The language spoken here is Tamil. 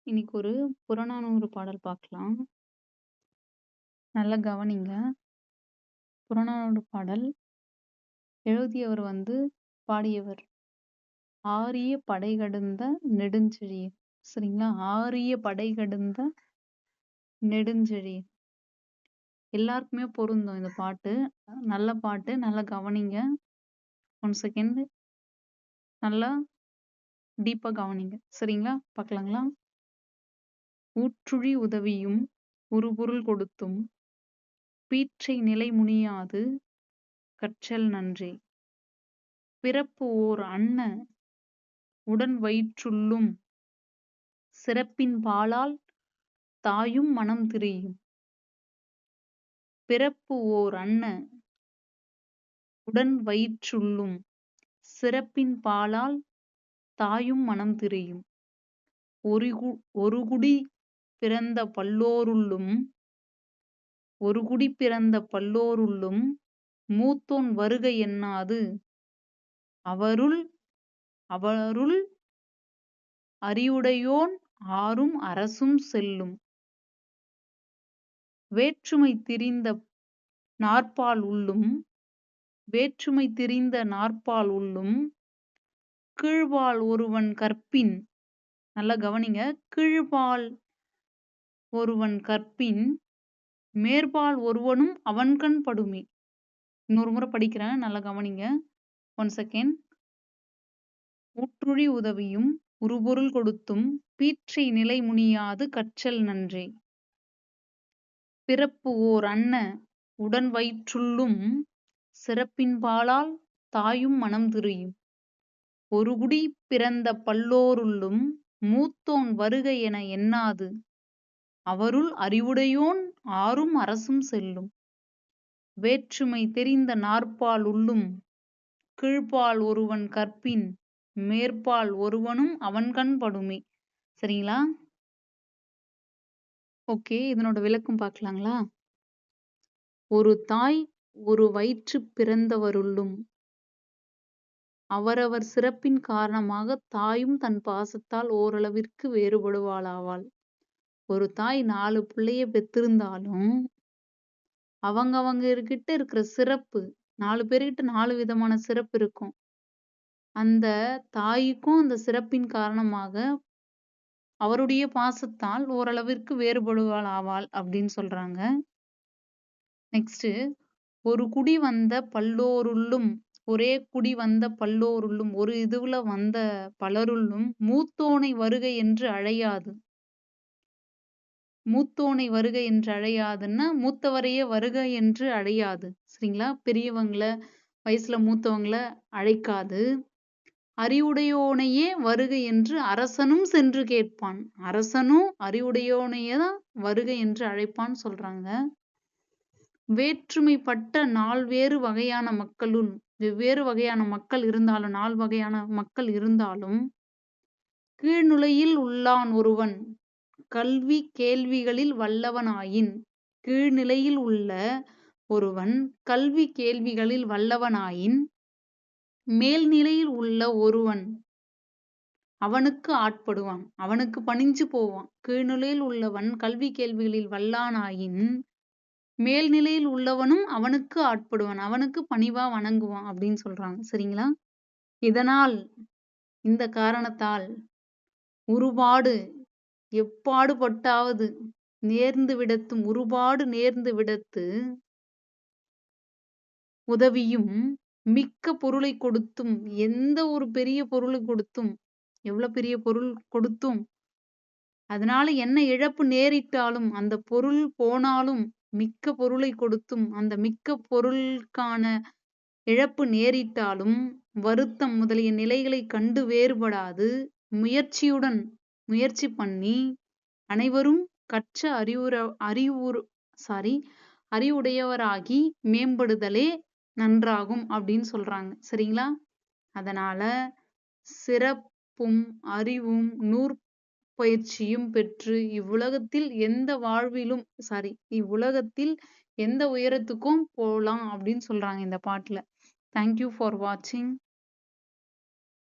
இன்னைக்கு ஒரு புறநானூறு பாடல் பார்க்கலாம். நல்லா கவனிங்க. புறநானூறு பாடல் எழுதியவர் பாடியவர் ஆரிய படைகடந்த நெடுஞ்செழியன். சரிங்களா? ஆரிய படைகடந்த நெடுஞ்செழியன். எல்லாருக்குமே பொருந்தும் இந்த பாட்டு. நல்ல பாட்டு. நல்லா கவனிங்க. 1 செகண்ட். நல்லா டீப்பா கவனிங்க. சரிங்களா? பார்க்கலாங்களா? ஊற்றுழி உதவியும் உறுபொருள் கொடுத்தும் பீற்றை நிலை முனியாது கற்றல் நன்றே. பிறப்பு ஓர் அன்ன உடன் வயிற்றுள்ளும் சிறப்பின் பாலால் தாயும் மனம் திரியும். பிறப்பு ஓர் அன்ன உடன் வயிற்றுள்ளும் சிறப்பின் பாலால் தாயும் மனம் திரியும். ஒருகுடி பிறந்த பல்லோருள்ளும் ஒருகுடி பிறந்த பல்லோருள்ளும் மூத்தோன் வருக என்னாது அவருள் அறிவுடையோன் ஆரும் அரசும் செல்லும். வேற்றுமை திரிந்த நாற்பால் உள்ளும் கீழ்வாள் ஒருவன் கற்பின். நல்லா கவனிங்க. கீழ்வாள் ஒருவன் கற்பின் மேற்பால் ஒருவனும் அவன்கண் படுமே. இன்னொரு முறை படிக்கிறேன். நல்லா கவனிங்க. 1 செகண்ட். ஊற்றுழி உதவியும் உறுபொருள் கொடுத்தும் பீற்றை நிலை முனியாது கற்றல் நன்றே. பிறப்பு ஓர் அன்ன உடன் வயிற்றுள்ளும் சிறப்பின் பாலால் தாயும் மனம் திரியும். ஒருகுடி பிறந்த பல்லோருள்ளும் மூத்தோன் வருக என எண்ணாது அவருள் அறிவுடையோன் ஆரும் அரசும் செல்லும். வேற்றுமை தெரிந்த நாற்பால் உள்ளும் கீழ்ப்பால் ஒருவன் கற்பின் மேற்பால் ஒருவனும் அவன்கண் படுமே. சரிங்களா? ஓகே, இதனோட விளக்கம் பார்க்கலாங்களா? ஒரு தாய் ஒரு வயிற்று பிறந்தவருள்ளும் அவரவர் சிறப்பின் காரணமாக தாயும் தன் பாசத்தால் ஓரளவிற்கு வேறுபடுவாளாவாள். ஒரு தாய் 4 பிள்ளைய பெற்றிருந்தாலும் அவங்க கிட்ட இருக்கிற சிறப்பு 4 பேர்கிட்ட 4 விதமான சிறப்பு இருக்கும். அந்த தாய்க்கும் அந்த சிறப்பின் காரணமாக அவருடைய பாசத்தால் ஓரளவிற்கு வேறுபடுவாள் ஆவாள் அப்படின்னு சொல்றாங்க. நெக்ஸ்ட், ஒரு குடி வந்த பல்லோருள்ளும் ஒரே குடி வந்த பல்லோருள்ளும் ஒரு இதுல வந்த பலருள்ளும் மூத்தோனை வருக என்று அழையாது. மூத்தோனை வருக என்று அழையாதுன்னா மூத்தவரையே வருக என்று அழையாது. சரிங்களா? பெரியவங்கள வயசுல மூத்தவங்கள அழைக்காது. அறிவுடையோனையே வருக என்று அரசனும் சென்று கேட்பான். அரசனும் அறிவுடையோனையே தான் வருக என்று அழைப்பான் சொல்றாங்க. வேற்றுமைப்பட்ட 4 வகையான மக்களுள் வெவ்வேறு வகையான மக்கள் இருந்தாலும் 4 வகையான மக்கள் இருந்தாலும் கீழ்நிலையில் உள்ளான் ஒருவன் கல்வி கேள்விகளில் வல்லவனாயின். கீழ்நிலையில் உள்ள ஒருவன் கல்வி கேள்விகளில் வல்லவனாயின் மேல்நிலையில் உள்ள ஒருவன் அவனுக்கு ஆட்படுவான், அவனுக்கு பணிஞ்சு போவான். கீழ்நிலையில் உள்ளவன் கல்வி கேள்விகளில் வல்லானாயின் மேல்நிலையில் உள்ளவனும் அவனுக்கு ஆட்படுவான், அவனுக்கு பணிவா வணங்குவான் அப்படின்னு சொல்றாங்க. சரிங்களா? இதனால் இந்த காரணத்தால் உருபாடு எப்பாடுபட்டாவது நேர்ந்து விடத்தும் உருபாடு நேர்ந்து விடத்து உதவியும் மிக்க பொருளை கொடுத்தும் எந்த ஒரு பெரிய பொருளை கொடுத்தும் எவ்வளவு பெரிய பொருள் கொடுத்தும் அதனால என்ன இழப்பு நேரிட்டாலும் அந்த பொருள் போனாலும் மிக்க பொருளை கொடுத்தும் அந்த மிக்க பொருளுக்கான இழப்பு நேரிட்டாலும் வருத்தம் முதலிய நிலைகளை கண்டு வேறுபடாது முயற்சி பண்ணி அனைவரும் கற்ற அறிவுடையவராகி மேம்படுதலே நன்றாகும் அப்படின்னு சொல்றாங்க. சரிங்களா? அதனால சிறப்பும் அறிவும் நூற்பயிற்சியும் பெற்று இவ்வுலகத்தில் எந்த உயரத்துக்கும் போலாம் அப்படின்னு சொல்றாங்க இந்த பாட்டுல. தேங்க்யூ ஃபார் வாட்சிங்.